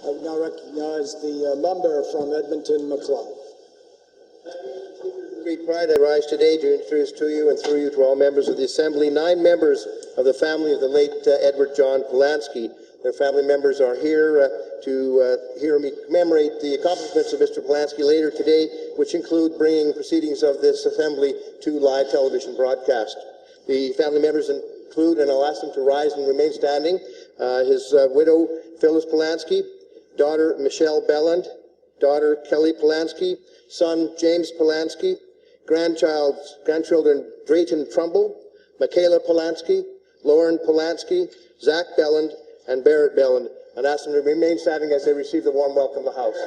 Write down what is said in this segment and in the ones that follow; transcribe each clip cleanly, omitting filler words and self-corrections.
I would now recognize the member from Edmonton-McClung. Great pride I rise today to introduce to you and through you to all members of the Assembly 9 members of the family of the late Edward John Polanski. Their family members are here to hear me commemorate the accomplishments of Mr. Polanski later today, which include bringing proceedings of this Assembly to live television broadcast. The family members include, and I'll ask them to rise and remain standing, his widow Phyllis Polanski, daughter Michelle Belland, daughter Kelly Polanski, son James Polanski, grandchildren Drayton Trumbull, Michaela Polanski, Lorne Polanski, Zach Belland, and Barrett Belland, and ask them to remain standing as they receive the warm welcome of the House.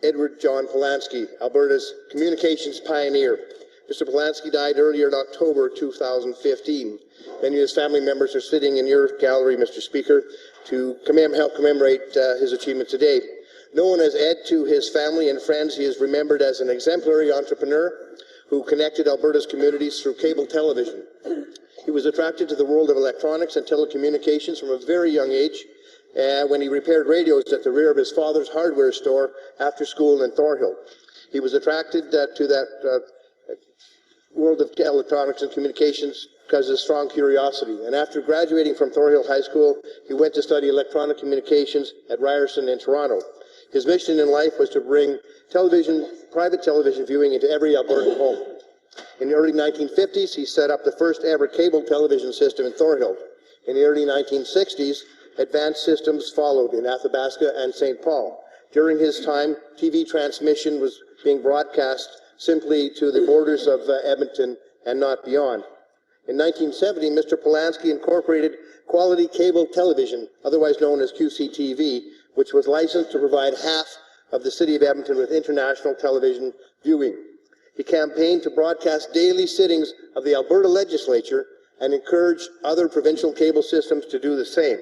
Edward John Polanski, Alberta's communications pioneer. Mr. Polanski died earlier in October 2015. Many of his family members are sitting in your gallery, Mr. Speaker, to help commemorate his achievement today. Known as Ed to his family and friends, he is remembered as an exemplary entrepreneur who connected Alberta's communities through cable television. He was attracted to the world of electronics and telecommunications from a very young age, when he repaired radios at the rear of his father's hardware store after school in Thorhill. He was attracted to that world of electronics and communications because of his strong curiosity. And after graduating from Thorhill High School, he went to study electronic communications at Ryerson in Toronto. His mission in life was to bring private television viewing into every Albertan home. In the early 1950s, he set up the first ever cable television system in Thorhill. In the early 1960s, advanced systems followed in Athabasca and St. Paul. During his time, TV transmission was being broadcast simply to the borders of Edmonton and not beyond. In 1970, Mr. Polanski incorporated quality cable television, otherwise known as QCTV, which was licensed to provide half of the city of Edmonton with international television viewing. He campaigned to broadcast daily sittings of the Alberta Legislature and encouraged other provincial cable systems to do the same.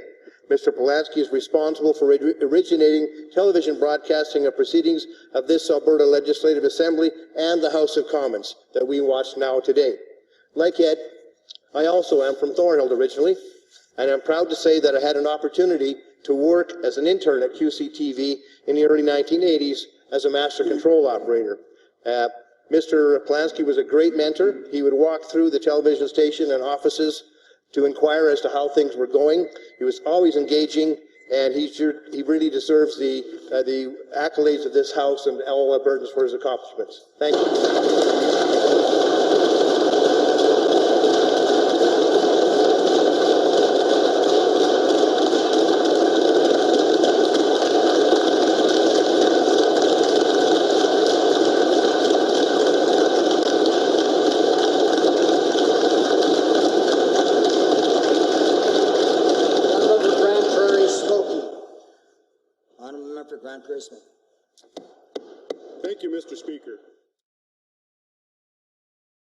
Mr. Polanski is responsible for originating television broadcasting of proceedings of this Alberta Legislative Assembly and the House of Commons that we watch now today. Like Ed, I also am from Thorhill originally, and I'm proud to say that I had an opportunity to work as an intern at QCTV in the early 1980s as a master control operator. Mr. Polanski was a great mentor. He would walk through the television station and offices to inquire as to how things were going. He was always engaging, and he really deserves the accolades of this House and all Albertans for his accomplishments. Thank you. Grand Prairie Smith. Thank you, Mr. Speaker.